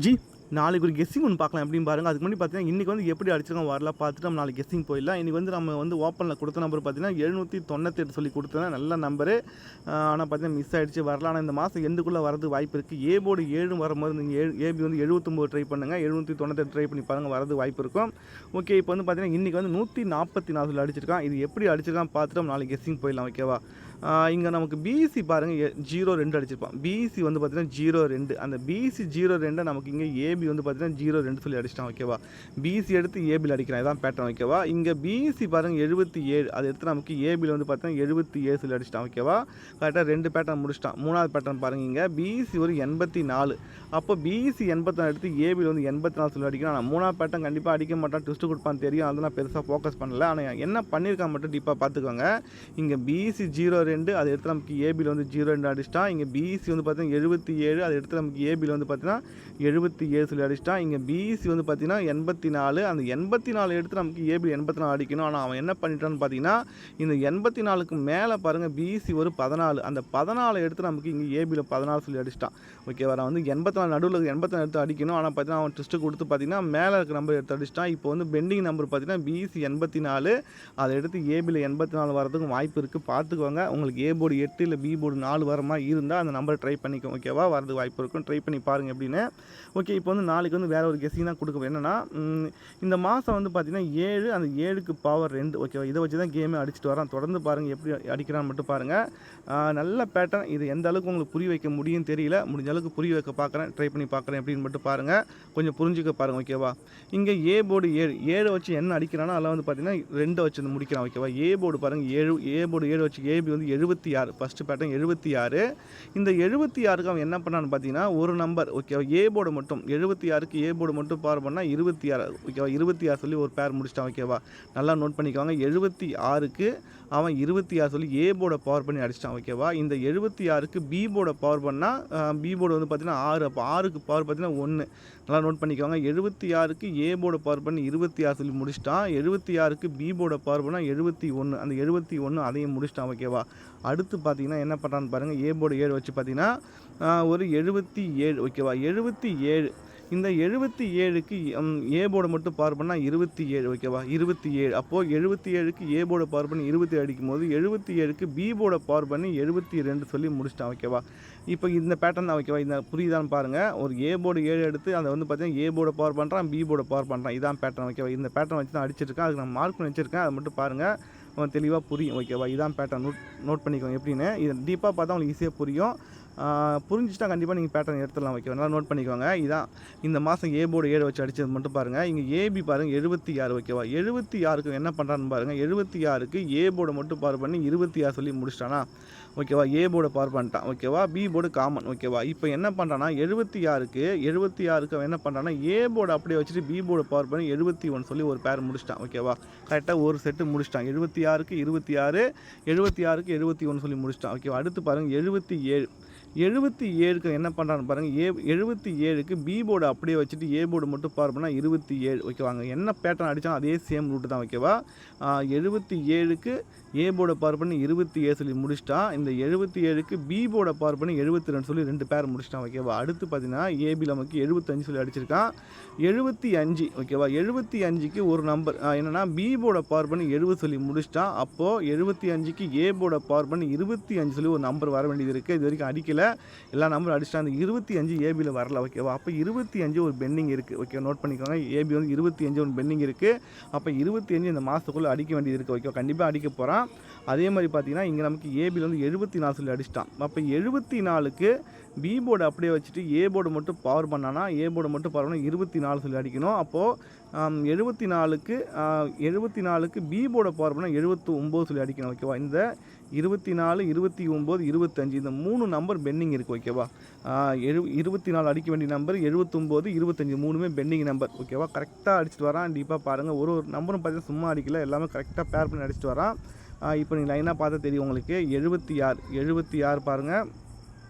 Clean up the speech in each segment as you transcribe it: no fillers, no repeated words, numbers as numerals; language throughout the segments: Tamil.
ஜி நாளைக்கு ஒரு கெஸ்ஸிங் ஒன்று பார்க்கலாம் எப்படின்னு பாருங்கள். அதுக்கு முன்னாடி பார்த்தீங்கன்னா இன்றைக்கி வந்து எப்படி அடிச்சிருக்கோம் வரலாம் பார்த்துட்டு நம்ம நாளைக்கு கெஸ்ஸிங் போயிடலாம். இன்றைக்கி வந்து நம்ம வந்து ஓப்பனில் கொடுத்த நம்பர் பார்த்தீங்கன்னா 798 சொல்லி கொடுத்தேன். நல்ல நம்பரு. ஆனால் பார்த்தீங்கன்னா மிஸ் ஆகிடுச்சு வரலாம். ஆனால் இந்த மாதம் எண்டுக்குள்ளே வரது வாய்ப்பு இருக்குது. ஏ போர்டு 7 வரும்போது நீங்கள் ஏபி வந்து 79 ட்ரை பண்ணுங்கள். 798 ட்ரை பண்ணி பாருங்கள், வரது வாய்ப்பு இருக்கும். ஓகே, இப்போ வந்து பார்த்தீங்கன்னா இன்றைக்கி வந்து 144 சொல்லி அடிச்சிருக்கான். இது எப்படி அடிச்சிருக்கான் பார்த்துட்டு நம்ம நாளைக்கு கெஸ்ஸிங் போயிடலாம். ஓகேவா? இங்கே நமக்கு பிசி பாருங்கள் 02 அடிச்சிருப்பான். பிசி வந்து பார்த்தீங்கன்னா 02. அந்த பிசி 02 நமக்கு இங்கே ஏபி வந்து பார்த்தீங்கன்னா 02 சொல்லி அடிச்சிட்டான். ஓகேவா? பிசி எடுத்து ஏபியில் அடிக்கிறான். இதான் பேட்டர்ன். ஓகேவா? இங்கே பிசி பாருங்கள் 77. அதை எடுத்து நமக்கு ஏபியில் வந்து பார்த்தீங்கன்னா 77 சொல்லி அடிச்சிட்டான். ஓகேவா? கரெக்டாக 2 பேட்டர்ன் முடிச்சிட்டான். 3வது பேட்டர்ன் பாருங்கள், இங்கே பிசி ஒரு 84. அப்போ பிசி 84 எடுத்து ஏபியில் வந்து 84 சொல்லி அடிக்கிறான். ஆனால் 3வது பேட்டர்ன் கண்டிப்பாக அடிக்க மாட்டான், ட்விஸ்ட்டு கொடுப்பான்னு தெரியும். அதை நான் பெருசாக ஃபோக்கஸ் பண்ணல. ஆனால் என்ன பண்ணியிருக்கான் மட்டும் டீப்பாக பார்த்துக்கோங்க. இங்கே பிசி 02, அதை எடுத்து நமக்கு ஏபியில் வந்து 02 அடிச்சிட்டான். இங்கே பிசி வந்து பார்த்தீங்கன்னா 77. அதை எடுத்து நமக்கு ஏபியில் வந்து பார்த்தீங்கன்னா 77 சொல்லி அடிச்சிட்டான். இங்கே பிசி வந்து பார்த்தீங்கன்னா 84. அந்த 84 எடுத்து நமக்கு ஏபி 84 அடிக்கணும். ஆனால் அவன் என்ன பண்ணிட்டான்னு பார்த்தீங்கன்னா இந்த 84க்கு மேலே பாருங்கள் பிசி ஒரு 14. அந்த 14 எடுத்து நமக்கு இங்கே ஏபியில் 14 சொல்லி அடிச்சிட்டான். ஓகேவா? நான் வந்து 84 நடுவில் 84 எடுத்து அடிக்கணும். ஆனால் பார்த்தீங்கன்னா அவன் ட்விஸ்ட்டு கொடுத்து பார்த்தீங்கன்னா மேலே இருக்க நம்பர் எடுத்து அடிச்சிட்டான். இப்போ வந்து பெண்டிங் நம்பர் பார்த்தீங்கன்னா பிசி 84. அதை எடுத்து ஏபியில் 84 வரதுக்கு வாய்ப்பு இருக்குது. பார்த்துக்கோங்க. உங்களுக்கு ஏ போர்டு 8 இல்லை பி போர்டு 4 வர மாதிரி இருந்தால் அந்த நம்பரை ட்ரை பண்ணிக்கோங்க. ஓகேவா? வரதுக்கு வாய்ப்பு இருக்கும். ட்ரை பண்ணி பாருங்கள் எப்படின்னு. ஓகே, இப்போ வந்து நாளைக்கு வந்து வேறு ஒரு கெஸ்ஸிங் தான் கொடுக்க. என்னென்னா இந்த மாதம் வந்து பார்த்திங்கன்னா 7, அந்த 7க்கு பவர் 2. ஓகேவா? இதை வச்சு தான் கேமே அடிச்சுட்டு வரான். தொடர்ந்து பாருங்கள் எப்படி அடிக்கிறான்னு மட்டும் பாருங்கள். நல்ல பேட்டர்ன். இது எந்த அளவுக்கு உங்களுக்கு புரிய வைக்க முடியும்னு தெரியல. முடிஞ்ச அளவுக்கு புரிய வைக்க பார்க்குறேன், ட்ரை பண்ணி பார்க்குறேன் எப்படின்னு மட்டும் பாருங்கள். கொஞ்சம் புரிஞ்சுக்க பாருங்கள். ஓகேவா? இங்கே ஏ போர்டு 7 வச்சு என்ன அடிக்கிறானோ அதில் வந்து பார்த்திங்கன்னா 2 வச்சு முடிக்கிறான். ஓகேவா? ஏ போர்டு பாருங்கள் 7, ஏ போர்டு 7 வச்சு ஏபி வந்து 76. First pattern 76. இந்த 76க்கு அவன் என்ன பண்ணான்னு பார்த்தீங்கன்னா ஒரு நம்பர். ஓகேவா? ஏ போர்டு மட்டும் 76க்கு ஏ போர்டு மட்டும் பவர் பண்ணால் 26. ஓகேவா? 26 சொல்லி ஒரு பேர் முடிச்சிட்டான். ஓகேவா? நல்லா நோட் பண்ணிக்கோங்க. 76க்கு அவன் 26 சொல்லி ஏ போர்டை பவர் பண்ணி அடிச்சிட்டான். ஓகேவா? இந்த 76க்கு பி போர்டை பவர் பண்ணால் பி போர்டு வந்து பார்த்தீங்கன்னா 6. அப்போ 6க்கு பவர் பார்த்தீங்கன்னா 1. நல்லா நோட் பண்ணிக்கோங்க. 76க்கு ஏ போர்டை பவர் பண்ணி 26 சொல்லி முடிச்சிட்டான். 76க்கு பி போர்டை பவர் பண்ணால் 71. அந்த 71 அதையும் முடிச்சிட்டான். ஓகேவா? அடுத்து பார்த்தீங்கன்னா என்ன பண்ணுறான்னு பாருங்கள். ஏ போர்டு 7 வச்சு பார்த்தீங்கன்னா ஒரு 77. ஓகேவா? 77. இந்த 77க்கு ஏ போர்டை மட்டும் பவர் பண்ணால் 27. ஓகேவா? 27. அப்போது 77க்கு ஏ போர்டை பவர் பண்ணி 27 அடிக்கும் போது 77க்கு பி போர்டை பவர் பண்ணி 72 சொல்லி முடிச்சிட்டான். ஓகேவா? இப்போ இந்த பேட்டர்ன் தான். ஓகேவா? இந்த புரியுதான்னு பாருங்கள். ஒரு ஏ போர்டு 7 எடுத்து அதை வந்து பார்த்தீங்கன்னா ஏ போர்டை பவர் பண்ணுறான், பி போர்டை பவர் பண்ணுறான். இதான் பேட்டர்ன். ஓகேவா? இந்த பேட்டர்ன் வச்சு தான் அடிச்சிருக்கேன். அதுக்கு நான் மார்க் பண்ணி வச்சுருக்கேன். அதை மட்டும் பாருங்கள், தெளிவாக புரியும். ஓகேவா? இதான் பேட்டர்ன். நோட் பண்ணிக்கோங்க எப்படின்னு. இதை டீப்பாக பார்த்தா உங்களுக்கு ஈஸியாக புரியும். புரிஞ்சிச்சுன்னா கண்டிப்பாக நீங்கள் பேட்டர்ன் எடுத்துடலாம். ஓகேவா? நல்லா நோட் பண்ணிக்கோங்க. இதான் இந்த மாதம் ஏ போர்டு 7 வச்சு அடித்தது மட்டும் பாருங்கள். இங்கே ஏபி பாருங்கள் 76. ஓகேவா? 76க்கு என்ன பண்ணுறான்னு பாருங்கள். 76க்கு ஏ போர்டை மட்டும் பவர் பண்ணி 26 சொல்லி முடிச்சிட்டானா? ஓகேவா? ஏ போர்டை பவர் பண்ணிட்டான். ஓகேவா? B board common. ஓகேவா? இப்போ என்ன பண்ணுறான்னா 76க்கு அவன் என்ன பண்ணுறான்னா ஏ போர்டு அப்படியே வச்சுட்டு பி போர்டை பவர் பண்ணி 71 சொல்லி ஒரு பேர் முடிச்சிட்டான். ஓகேவா? கரெக்டாக ஒரு செட்டு முடிச்சிட்டான். 76க்கு 26, 76க்கு 71 சொல்லி முடிச்சிட்டான். ஓகேவா? அடுத்து பாருங்கள் 77க்கு என்ன பண்ணுறான்னு பாருங்கள். 77க்கு பி போர்டு அப்படியே வச்சுட்டு ஏ போர்டு மட்டும் பவர் பண்ணால் 27. ஓகேவாங்க? என்ன பேட்டர்ன் அடித்தாலும் அதே சேம் ரூட்டு தான். ஓகேவா? 77க்கு ஏ போர்டை பவர் பண்ணி 27 சொல்லி முடிச்சிட்டான். இந்த 77க்கு பி போர்டை பவர் பண்ணி 72 சொல்லி 2 பேர் முடிச்சிட்டான். ஓகேவா? அடுத்து பார்த்தீங்கன்னா ஏபி நமக்கு 75 சொல்லி அடிச்சிருக்கான். 75. ஓகேவா? 75க்கு ஒரு நம்பர் என்னென்னா பி போர்டை பவர் பண்ணி 70 சொல்லி முடிச்சிட்டான். அப்போது 75க்கு ஏ போர்டை பவர் பண்ணி 25 சொல்லி ஒரு நம்பர் வர வேண்டியது இருக்குது. இது வரைக்கும் அடிக்கலை, எல்லா நம்பரும் அடிச்சிட்டான். அந்த 25 ஏபியில் வரல. ஓகேவா? அப்போ 25 ஒரு பெண்டிங் இருக்குது. ஓகே, நோட் பண்ணிக்கோங்க. ஏபி வந்து 25 ஒரு பெண்டிங் இருக்குது. அப்போ 25 இந்த மாதத்துக்குள்ளே அடிக்க வேண்டியது இருக்குது. ஓகே, கண்டிப்பாக அடிக்க போகிறான். அதே மாதிரி பார்த்தீங்கன்னா இங்கே நமக்கு ஏபியில் வந்து 74 சொல்லி அடிச்சிட்டான். அப்போ 74க்கு பி போர்டு அப்படியே வச்சுட்டு ஏ போர்டு மட்டும் பவர் பண்ணானா ஏ போர்டு மட்டும் பவர் பண்ணால் 24 சொல்லி அடிக்கணும். அப்போது 74க்கு பி போர்டை பவர் பண்ணால் 79 சொல்லி அடிக்கணும். ஓகேவா? இந்த 24, 29, 25 இந்த 3 நம்பர் பெண்டிங் இருக்குது. ஓகேவா? 24 அடிக்க வேண்டிய நம்பர், 79, 25 3மே பெண்டிங் நம்பர். ஓகேவா? கரெக்டாக அடிச்சுட்டு வரான். டீப்பாக பாருங்கள். ஒரு நம்பரும் பார்த்தீங்கன்னா சும்மா அடிக்கல, எல்லாமே கரெக்டாக பேர் பண்ணி அடிச்சுட்டு வரான். இப்போ நீங்கள் லைனாக பார்த்தா தெரியும் உங்களுக்கு. 76 பாருங்கள்.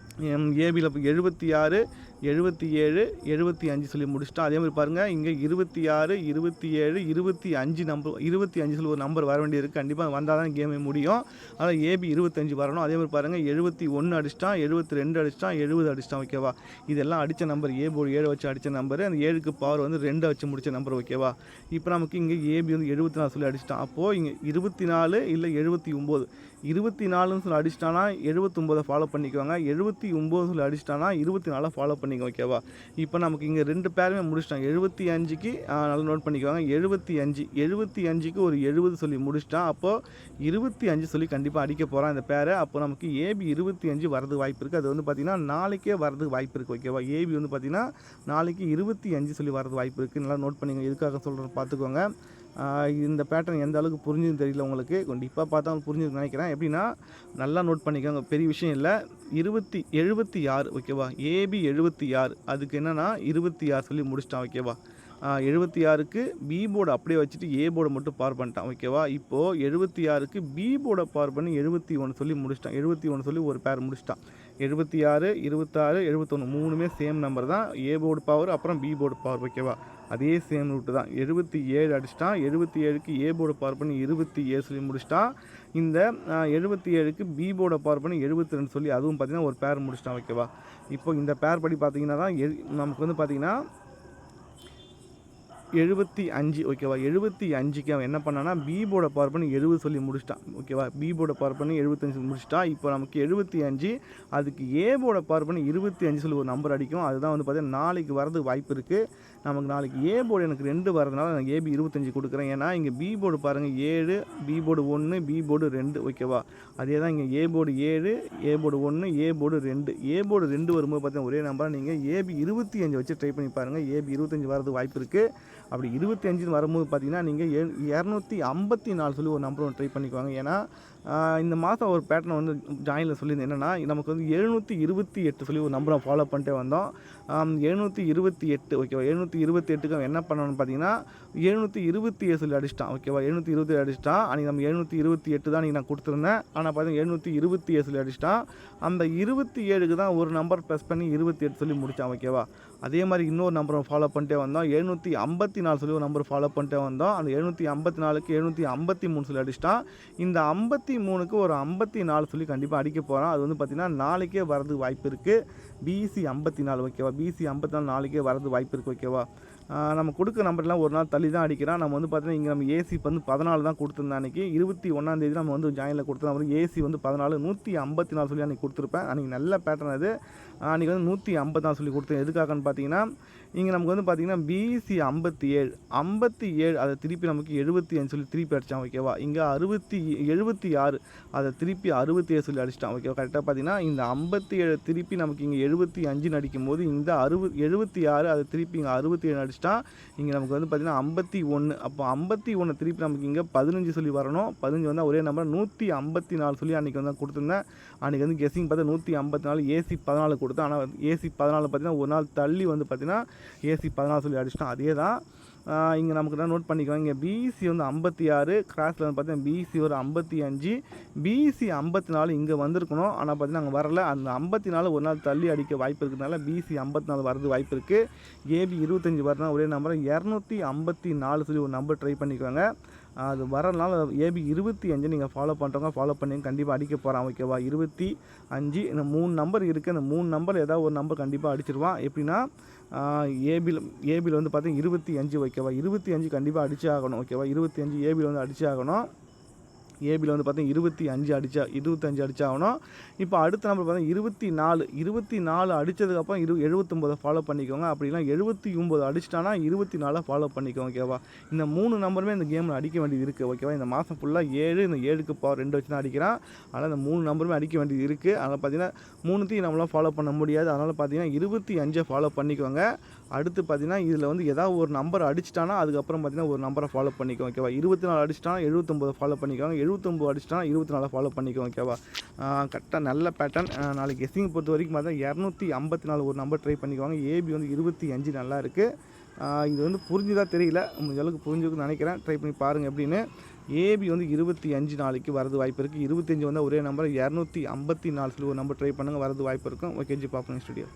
ஏபியில் 76, 77 75 சொல்லி முடிச்சிட்டோம். அதே மாதிரி பாருங்கள் இங்கே 26 27 25 நம்பர் 25 சொல்லி ஒரு நம்பர் வர வேண்டியிருக்கு. கண்டிப்பாக வந்தால் தான் கேமே முடியும். அதான் ஏபி 25 வரணும். அதே மாதிரி பாருங்கள் 71 அடிச்சிட்டான், 72 அடிச்சிட்டான், 70 அடிச்சிட்டான். ஓகேவா, இதெல்லாம் அடித்த நம்பர் ஏ போர்டு 7 வச்சு அடித்த நம்பர். அந்த 7க்கு பவர் வந்து 2 வச்சு முடித்த நம்பர். ஓகேவா, இப்போ நமக்கு இங்கே ஏபி வந்து 74 சொல்லி அடிச்சிட்டான். அப்போது இங்கே 24 இல்லை 79 24ன்னு சொல்லி அடிச்சிட்டானா 79 ஃபாலோ பண்ணிக்குவாங்க. 79 சொல்லி அடிச்சிட்டானா 24 ஃபாலோ பண்ணிக்கோங்க. ஓகேவா, இப்போ நமக்கு இங்கே 2 பேருமே முடிச்சிட்டாங்க. 75க்கு நல்லா நோட் பண்ணிக்குவாங்க. 75க்கு ஒரு 70 சொல்லி முடிச்சிட்டான். அப்போது 25 சொல்லி கண்டிப்பாக அடிக்க போகிறான் இந்த பேரை. அப்போ நமக்கு ஏபி 25 வரதுக்கு வாய்ப்பு இருக்குது. அது வந்து பார்த்திங்கன்னா நாளைக்கே வரதுக்கு வாய்ப்பு இருக்குது. ஓகேவா, ஏபி வந்து பார்த்திங்கன்னா நாளைக்கு 25 சொல்லி வரது வாய்ப்பு இருக்குது. நல்லா நோட் பண்ணிக்கோங்க. எதுக்காக சொல்கிறேன் பார்த்துக்கோங்க. இந்த பேட்டர்ன் எந்த அளவுக்கு புரிஞ்சுன்னு தெரியல உங்களுக்கு. கண்டிப்பாக பார்த்தா புரிஞ்சுன்னு நினைக்கிறேன். எப்படின்னா நல்லா நோட் பண்ணிக்கோங்க, பெரிய விஷயம் இல்லை. 76 ஓகேவா, ஏபி 76 அதுக்கு என்னென்னா 26 சொல்லி முடிச்சிட்டான். ஓகேவா, 76க்கு பி போர்டு அப்படியே வச்சுட்டு ஏ போர்டை மட்டும் பார் பண்ணிட்டான். ஓகேவா, இப்போது 76க்கு பி போர்டை பார் பண்ணி 71 சொல்லி முடிச்சிட்டான். 71 சொல்லி ஒரு பேர் முடிச்சிட்டான். 76 26 71 மூணுமே சேம் நம்பர் தான். ஏ போர்டு பவர் அப்புறம் பி போர்டு பவர். ஓகேவா, அதே சேம் ரூட்டு தான். 77 அடிச்சிட்டான். 77க்கு ஏ போர்டை பவர் பண்ணி 27 சொல்லி முடிச்சிட்டான். இந்த 77க்கு பி போர்டை பவர் பண்ணி 72 சொல்லி அதுவும் பார்த்திங்கன்னா ஒரு பேர் முடிச்சிட்டான். ஓகேவா, இப்போ இந்த பேர் படி பார்த்திங்கன்னா தான் நமக்கு வந்து பார்த்திங்கன்னா 75. ஓகேவா, 75க்கு அவன் என்ன பண்ணான்னா பி போர்டை பவர் பண்ணி 70 சொல்லி முடிச்சிட்டான். ஓகேவா, பி போர்டை பவர் பண்ணி 75 முடிச்சிட்டான். இப்போ நமக்கு 75 அதுக்கு ஏ போர்டை பவர் பண்ணி 25 சொல்லி ஒரு நம்பர் அடிக்கும். அதுதான் வந்து பார்த்தீங்கன்னா நாளைக்கு வரதுக்கு வாய்ப்பு இருக்குது. நமக்கு நாளைக்கு ஏ போர்டு எனக்கு 2 வரதுனால நான் ஏபி 25 கொடுக்குறேன். ஏன்னா இங்கே பி போர்டு பாருங்கள் 7, பி போர்டு 1, பி போர்டு 2. ஓகேவா, அதே தான் இங்கே A board 7, A board 1, A board 2. A board 2 வரும்போது பார்த்தீங்கன்னா ஒரே நம்பராக நீங்கள் ஏபி 25 வச்சு ட்ரை பண்ணி பாருங்கள். ஏபி 25 வரதுக்கு வாய்ப்பு இருக்குது. அப்படி 25 வரும்போது பார்த்தீங்கன்னா நீங்கள் 254 சொல்லி ஒரு நம்பர் ஒன்று ட்ரை பண்ணிக்குவாங்க. ஏன்னா இந்த மாதம் ஒரு பேட்டர்ன் வந்து ஜாயினில் சொல்லியிருந்தேன். என்னென்னா நமக்கு வந்து 728 சொல்லி ஒரு நம்பரை ஃபாலோ பண்ணிட்டே வந்தோம். 728. ஓகேவா, 728க்கு அவன் என்ன பண்ணணும்னு பார்த்தீங்கன்னா 727 சொல்லி அடிச்சிட்டான். ஓகேவா, 727 அடிச்சிட்டான். அன்றைக்கி நம்ம 728 தான் அன்றைக்கி நான் கொடுத்துருந்தேன். ஆனால் பார்த்தீங்கன்னா 727 சொல்லி அடிச்சிட்டான். அந்த 27க்கு தான் ஒரு நம்பர் ப்ளஸ் பண்ணி 28 சொல்லி முடித்தான். ஓகேவா, அதே மாதிரி இன்னொரு நம்பரை ஃபாலோ பண்ணிட்டே வந்தோம். 754 சொல்லி ஒரு நம்பர் ஃபாலோ பண்ணிட்டே வந்தோம். அந்த 754க்கு 753 சொல்லி அடிச்சிட்டான். இந்த 53க்கு ஒரு 54 சொல்லி கண்டிப்பாக அடிக்க போகிறான். அது வந்து பார்த்திங்கன்னா நாளைக்கே வரதுக்கு வாய்ப்பு இருக்குது. பிசி 54. ஓகேவா, பிசி 54 நாளைக்கே வரது வாய்ப்பு இருக்குது. ஓகேவா, நம்ம கொடுக்குற நம்பர்லாம் ஒரு நாள் தள்ளி தான் அடிக்கிறான். நம்ம வந்து பார்த்திங்கன்னா இங்கே நம்ம ஏசி வந்து 14 தான் கொடுத்துருந்தேன். அன்றைக்கி 21 நம்ம வந்து ஜாயினில் கொடுத்தோம். அப்புறம் ஏசி வந்து 14 154 சொல்லி அன்றைக்கி கொடுத்துருப்பேன். அன்றைக்கி நல்ல பேட்டர்ன் அது. அன்றைக்கி வந்து 154 சொல்லி கொடுத்தேன். எதுக்காகன்னு பார்த்தீங்கன்னா இங்கே நமக்கு வந்து பார்த்திங்கன்னா பிசி 57 அதை திருப்பி நமக்கு 75 சொல்லி திருப்பி அடித்தான். ஓகேவா, இங்கே 76 அதை திருப்பி 67 சொல்லி அடிச்சிட்டான். ஓகேவா, கரெக்டாக பார்த்தீங்கன்னா இந்த 57 திருப்பி நமக்கு இங்கே 75 அடிக்கும்போது இந்த 76 அதை திருப்பி இங்கே 67 அடிச்சிட்டான். இங்கே நமக்கு வந்து பார்த்திங்கன்னா 51. அப்போ 51 திருப்பி நமக்கு இங்கே 15 சொல்லி வரணும். 15 வந்தால் ஒரே நம்பர் 154 சொல்லி அன்றைக்கி வந்து கொடுத்துருந்தேன். அன்றைக்கி வந்து கெஸ்ஸிங் பார்த்தா 154, ஏசி 14 கொடுத்தேன். ஆனால் ஏசி 14 பார்த்திங்கன்னா ஒரு நாள் தள்ளி வந்து பார்த்திங்கன்னா ஏசி 14 சொல்லி அடிச்சிட்டான். அதே தான் இங்கே நமக்கு தான் நோட் பண்ணிக்குவாங்க. இங்கே பிசி வந்து 56, கிராஸில் வந்து பார்த்தீங்கன்னா பிசி ஒரு 55, பிசி 54 இங்கே வந்திருக்கணும். ஆனால் பார்த்தீங்கன்னா அங்கே வரல. அந்த 54 ஒரு நாள் தள்ளி அடிக்க வாய்ப்பு இருக்கிறதுனால பிசி 54 வரது வாய்ப்பு இருக்குது. ஏபி 25 வரதுனா ஒரே நம்பர் 254 சொல்லி ஒரு நம்பர் ட்ரை பண்ணிக்குவாங்க. அது வரனால ஏபி 25 நீங்கள் ஃபாலோ பண்ணுறவங்க ஃபாலோ பண்ணி கண்டிப்பாக அடிக்க போகிறான். ஓகேவா, 25 இந்த 3 நம்பர் இருக்குது. அந்த 3 நம்பர் ஏதாவது ஒரு நம்பர் கண்டிப்பாக அடிச்சிருவான். எப்படின்னா ஏபியில் வந்து பார்த்தீங்கன்னா 25. ஓகேவா, 25 கண்டிப்பாக அடிச்சே ஆகணும். ஓகேவா, 25 ஏபியில் வந்து அடிச்சே ஆகணும். ஏபியில் வந்து பார்த்தீங்கன்னா 25 அடிச்சாகணும். இப்போ அடுத்த நம்பர் பார்த்தீங்கன்னா 24 அடித்ததுக்கப்புறம் 79 ஃபாலோ பண்ணிக்கோங்க. அப்படின்னா 79 அடிச்சிட்டானா 24 ஃபாலோ பண்ணிக்கோங்க. ஓகேவா, இந்த 3 நம்பருமே இந்த கேமில் அடிக்க வேண்டியது இருக்குது. ஓகேவா, இந்த மாதம் ஃபுல்லாக 7, இந்த 7க்கு பவர் 2 வச்சு தான் அடிக்கிறான். அதனால் இந்த 3 நம்பருமே அடிக்க வேண்டியது இருக்குது. அதனால் பார்த்தீங்கன்னா 3த்தையும் நம்மளால் ஃபாலோ பண்ண முடியாது. அதனால் பார்த்தீங்கன்னா 25 ஃபாலோ பண்ணிக்கோங்க. அடுத்து பார்த்தீங்கன்னா இதில் வந்து ஏதாவது ஒரு நம்பர் அடிச்சிட்டானா அதுக்கப்புறம் பார்த்தீங்கன்னா ஒரு நம்பரை ஃபாலோ பண்ணிக்கோங்க. ஓகேவா, 24 அடிச்சிட்டானா 79 ஃபாலோ பண்ணிக்கோங்க. 79 அடிச்சிட்டானா 24 ஃபாலோ பண்ணிக்கோங்க. ஓகேவா, கரெக்டாக நல்ல பேட்டர்ன். நாளைக்கு கெஸ்ஸிங் பொறுத்த வரைக்கும் பார்த்தா 254 ஒரு நம்பர் ட்ரை பண்ணிக்குவாங்க. ஏபி வந்து 25 நல்லா இருக்குது. இது வந்து புரிஞ்சுதான் தெரியல, உங்களுக்கு அளவுக்கு புரிஞ்சுக்குன்னு நினைக்கிறேன். ட்ரை பண்ணி பாருங்கள் எப்படின்னு. ஏபி வந்து 25 நாளைக்கு வரது வாய்ப்பு இருக்குது. 25 வந்து ஒரே நம்பர் 254 சொல்லி ஒரு நம்பர் ட்ரை பண்ணுங்கள், வரது வாய்ப்பு இருக்கும். ஓகே ஜி, பார்ப்போம் ஸ்டுடியோ.